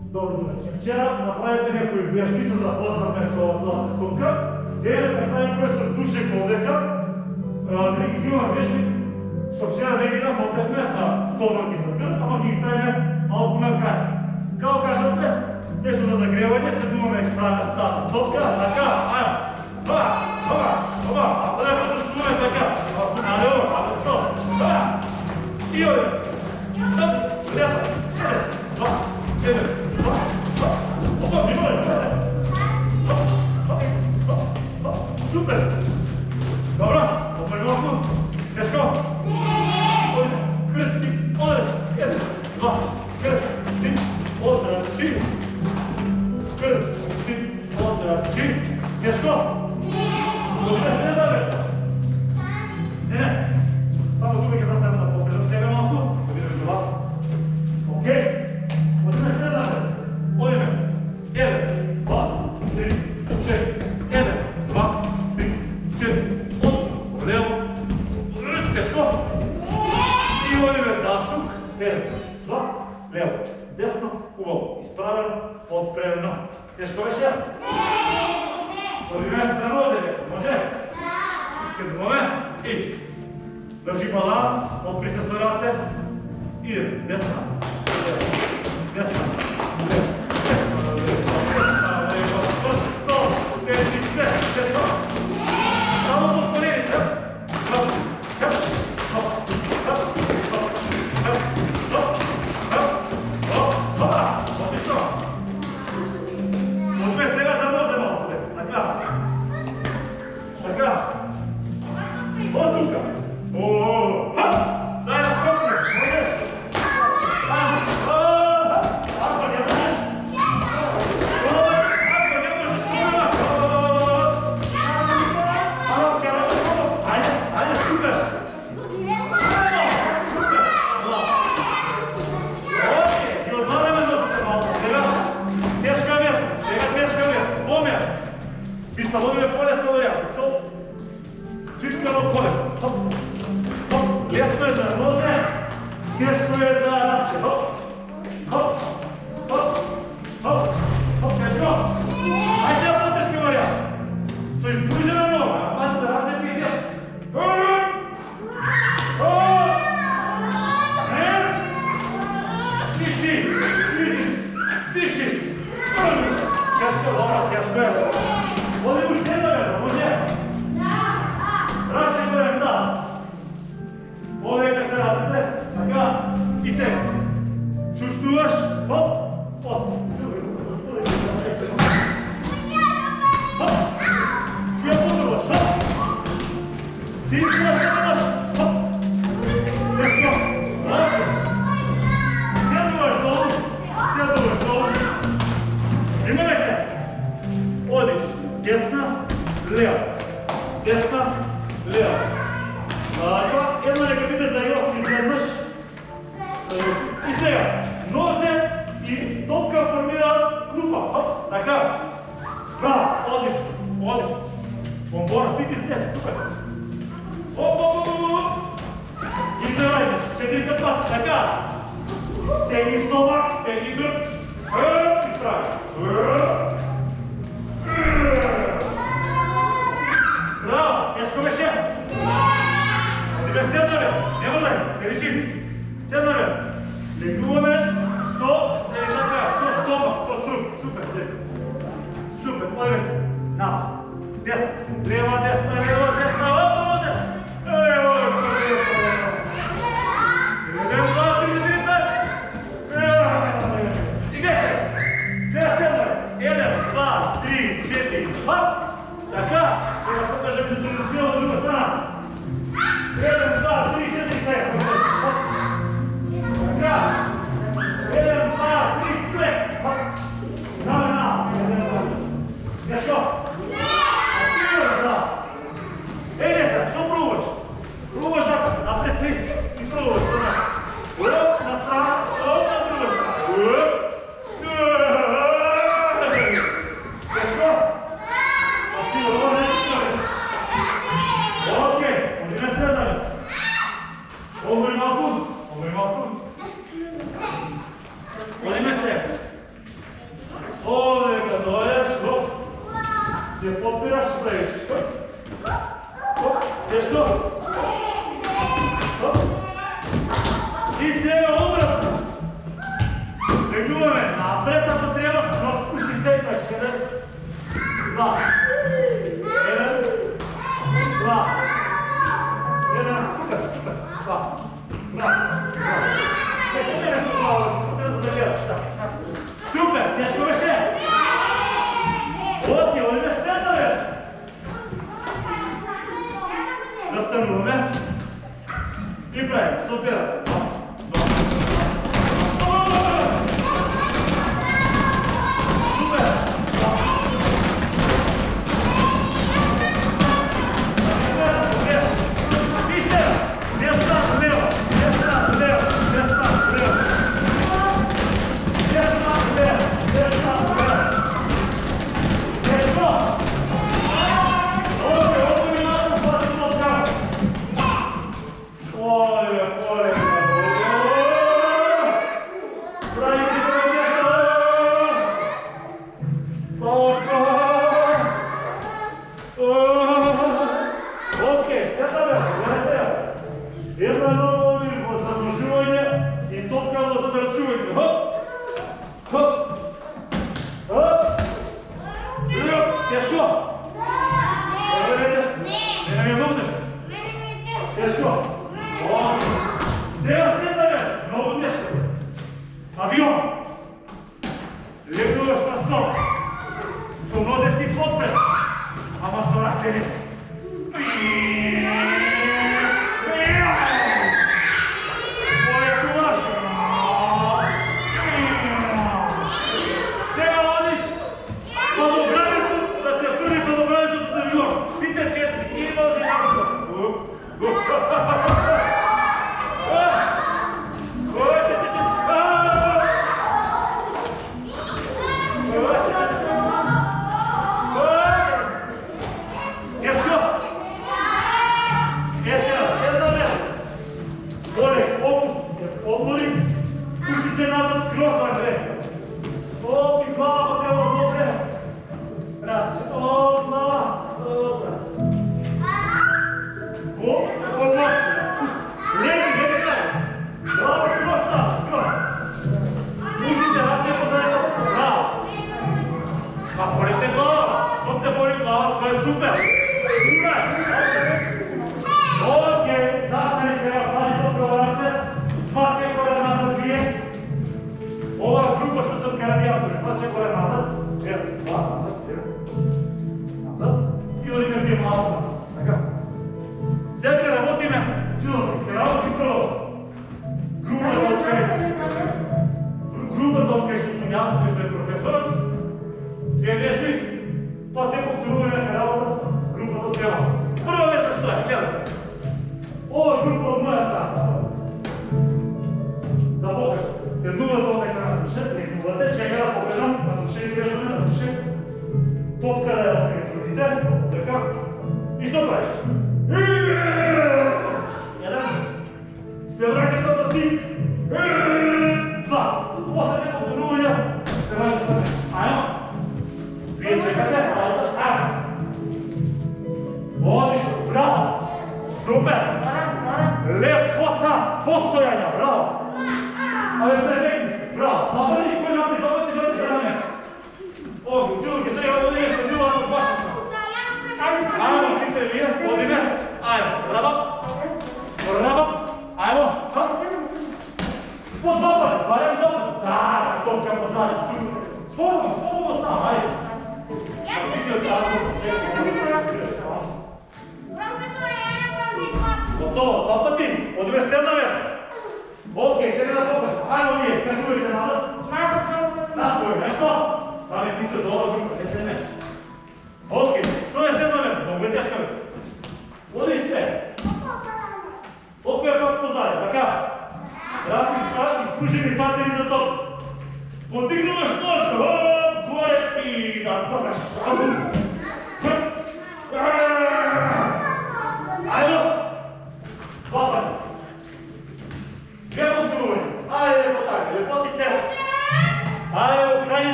Добро, значи вчера направите некои вежби, се запознахме со оваа стопка. Денес сме ставим професор Душек овдека. Велики ги има вежби, што вчера не ги намотевме са стомак и за крв, ама ги ставиме малку на крај. Како кажавме, нешто за загревање, седуваме експравна стата топка, така, ајде, ова, а треба да седуваме така, налево, а да стоп, и овде се. Лета, 1, 2, 4, опа, минуе, супер! Добро, опај малку, тешко? Ојде, крсти, оде, 1, 2, крсти, одрачи, крсти, одрачи, тешко? Добре, следа бе! Не, само тука ќе заставам да покажам себе малку, да видим до вас. Окей? Одиме следа бе! Одиме! 1, 2, 3, 4, 1, 2, 3, 4, от лево, тешко? И одиме засук, 1, 2, лево, десно, убаво, изправено, отпрено. Тешко беше? Одиме за нозеве, може? Седнуваме и држи баланс, отпри се со раце, идеме, десна, лево, десна, лево, десна, лево, стоп, тежи се, тешко. Само под коленица. Отлично. Отме сега за нозе малко, така. Така. От тука. Дай да скопнеш, можеш? Ако не можеш? Ако не можеш, пробва. Ajde, super! Окей, и отваряме нозите малко. Сега тешка вятра, помер. И ставодиме по-лесно вариант. Свиткано колено. Лесно е за нозе, тешко е за ръце. Тешко. Айде сега по-тешки вариант. Со изпружена нога, пазите ръцете и тешко. Тиши! Тяжко, добро, тяжко е. Оди го ще да може? Ръчни горе става. Подека се ръцете, така, и сега. Чувствуваш, и я подруваш, си изгледаш, тежко, седуваш долу, внимавай се, одиш, десна, лева, това едно нека биде за Йоси веднъж, и сега, нозе и топка формираат група, така, одиш, бомбона, ти, супер, и се радиш, 4 път, така, тегни стомак, тегни гръб, и прави, браво, тежко беше, одиме седна бе, не върдай, кажи, седна бе, легуваме со стомак, со труп, супер, одиме се, десна, лева, десна, опа, нозе, сега седна бе, 1, 2, 3, 4, така, сега покажем за тренировка от друга страна. 1, 2, 3, 4, сега. Така. 1, 2, 3, склеп. Знаме. Тежко. Асигурно, да. Не сега, що пробуваш? Пробуваш напред си и пробуваш. На страна, на друга страна. Тежко. Асигурно, не тежко. се подбираш и правиш. Тежко. И сега обратно. Тръгнуваме напред, ако трябва, просто пушти се и прачка. Два. Един. Два. Един. Супер. Два. Супер, тежко беше! Окей, одиме стена, бе! Застануваме и правим с операция. Супер!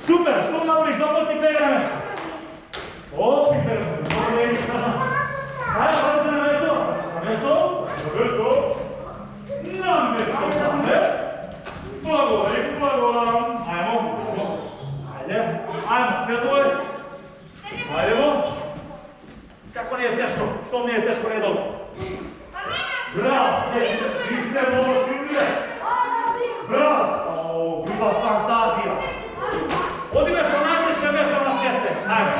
Super, što napraviš, zapoti pega na mjesto. Opis pega, dobro je, snažno. Ajde, vrati se na mjesto. Na mjesto. Na mjesto, ne? Blago vam. Ajmo, sve to je. Ajdemo. Kako nije teško? Što mi nije teško, nije dobro? Bravo, vi ste dobro Silvije. Bravo, grupa fantazija. Odi mjesto najteške mjesto na svijece. Ajde.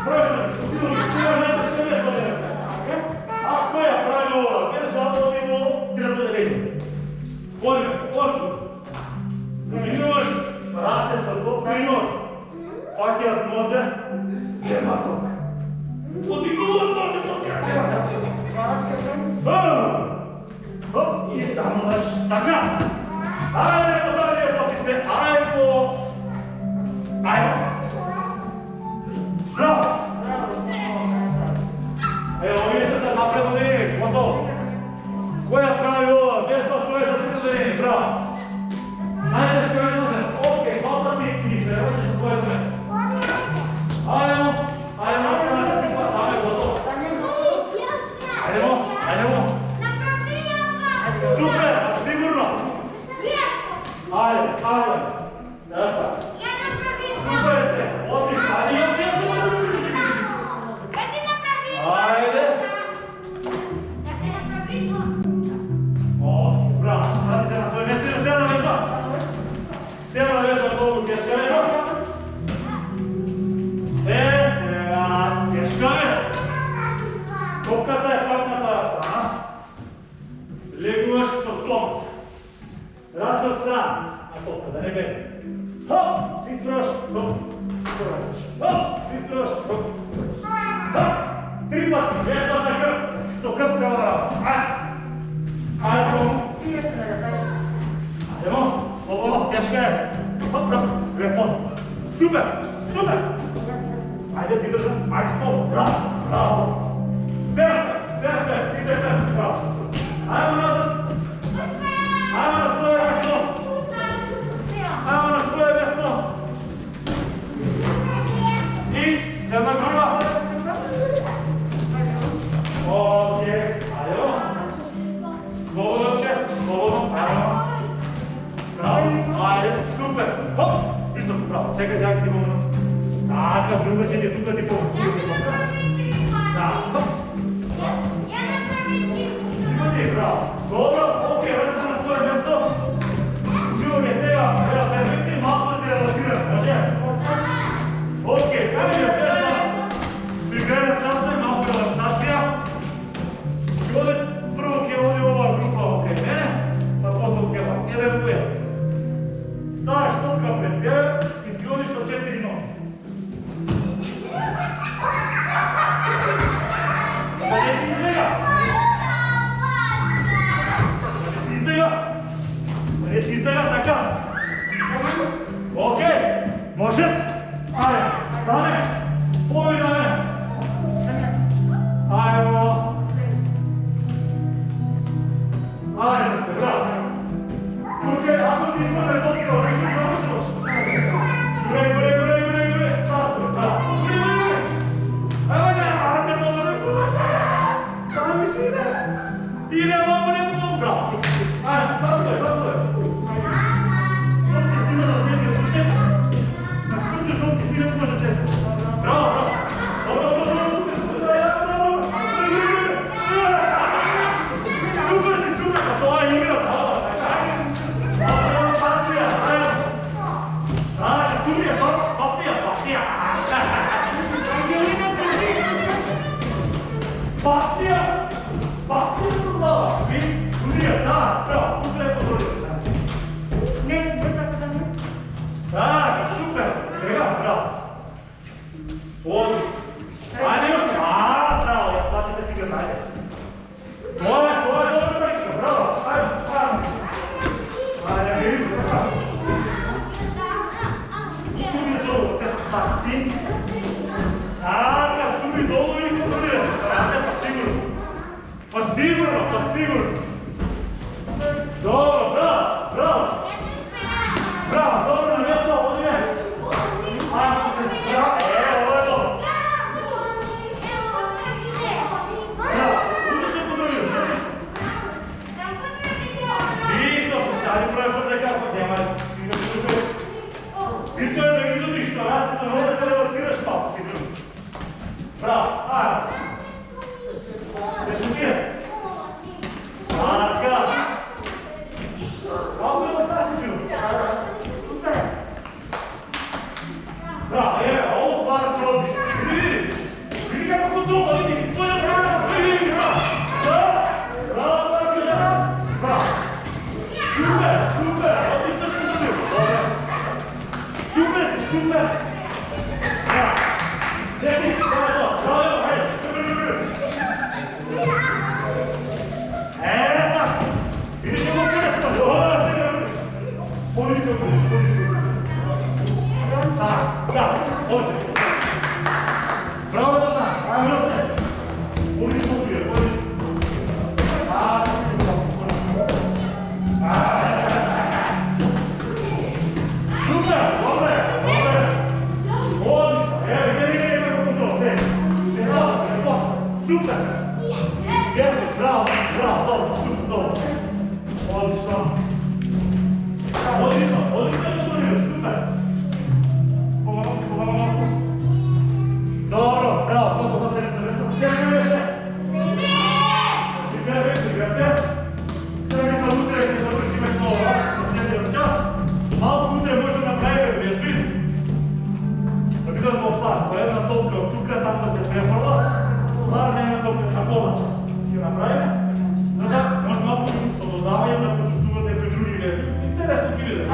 Profesor, učinu sve najteške mjesto odi mjesto. A ko je pravilo ovo? Mjesto odimo, ti da bude vidimo. Odi mjesto, odi. Dominuješ, race sa doprinos. Pakijat noze, zematok. Podignuo noze do pakijat. Hop, i stanulaš taka. Ajmo dalje, potice, ajmo. Bravo. Evo, vi ste sad napred u liniji, gotovo. Koja pravi ova vježba, to je za 3 linije, bravo. Ajde što je noze, okej, hvala ti i se rodiš na svoje mjesto. Ajmo, gotovo. Ajdemo. Super, sigurno. Ajde. Dakle. Super ste, odlično, ajde, Ajde. Bravo, vrati se na svoje mjesto, stjela vežba. Stjela vežba, dobro, teška vežba. Teška vežba. Kopkata je papnata strana. Leguješ po stomak. Race od strane. A kopka, da ne gledaj. Hop, svi sproš, hop, svi sproš, hop. 3 pati, vježba za krp. Znači sto krp kao rava. Ajdemo. Ovo, teška je. Hop, lepo. Super. Ajde ti držam, ajde slovo, bravo. Perfekt, ide perfekt, bravo. Ajmo nazad. Ajmo na svoje mjesto. I stelna gruba. Okej, ajde. Slobodno, ajmo. Bravo, ajde, super. Hop, visoko, bravo. Čekaj, ja ti pomogu. Takav, druga će ti tukati pomogu. Da, hop. Bravo. Dobro, okej, vrati se na svoje mjesto. Uživo mi je svega, perfektni, malo se relaksiram, može? Okej, kada mi je vježba, prigledam časno i malo relaksacija. I ovdje prvo je ovdje ova grupa okej mene, pa potom okej vas. Jedan tu je. Staviš topka pred tebe i ti odiš do 4 noge. Da ne ti izbjega. Izbjega taka. Okej, može? Ajde, stane. Povi na me. Ajmo. Ajde se, bravo. Okej, ako ti ispane dobro, više završavaš. Gure. Stazno, bravo. Gure. Ajmo se pomoći. Stane više ide. Idemo, ne pomoći. Bravo. Ajde, stazno je. Bravo. Super, pa to je igra, bravo. Ajde, tu mi je papija. Papija sam dala. Da, bravo, super je pozorio. Sada, super, bravo. Odlično. Ajde još se, bravo, ja platite ti ga najde. To je dobro priča, bravo, ajde, vidim se, bravo. Tu mi je dobro, ti. Tu mi je dobro i kontrolirati, pa sigurno. Dobro, bravo. Bravo, dobro nam je. Айде просто така, няма Битно е да изудиш стараците, но да се релаксираш малко, си изглежда. Браво, айде. Беше отиде. Така. Малко релаксация, чудо. Браво, ovo hvala će odlično. Vidi kako kontrola, vidi, to je bravo, vidi, bravo. Bravo, tako je, bravo. Super, super, odlično što to bilo. Super si, super. Bravo. Deti, bravo, bravo, hajde. Tako. Vidiš kako kresno, dobro, sve ne. Poliski okoliš, poliski okoliš. Bravo, može. Bravo da zna, ajmo novce. Poliski okoliš, poliski. Super, dobre, dobre. Odlično, evo, gdje imamo kontrol, gdje? Super. Bravo, bravo, dobro, super, dobro. Odlično. Odlično, odlično je kontrolirao, super. Polako. Dobro, bravo, skoro to se ne znam, teško je više. Znači, kada veći igrate, kada mi sam utre, kad završi meč malo ovako, na sljedeći čas, malo utre možda napravite vježbi. Da vidimo stvar, pa jedna topka od tuka, tam da se prevrla, stvarno jedna topka na pola čas. Ti napravimo, zato možda malo s ododavanjem da počutuvate nekoj drugi vježbi. Interesno ti vidite.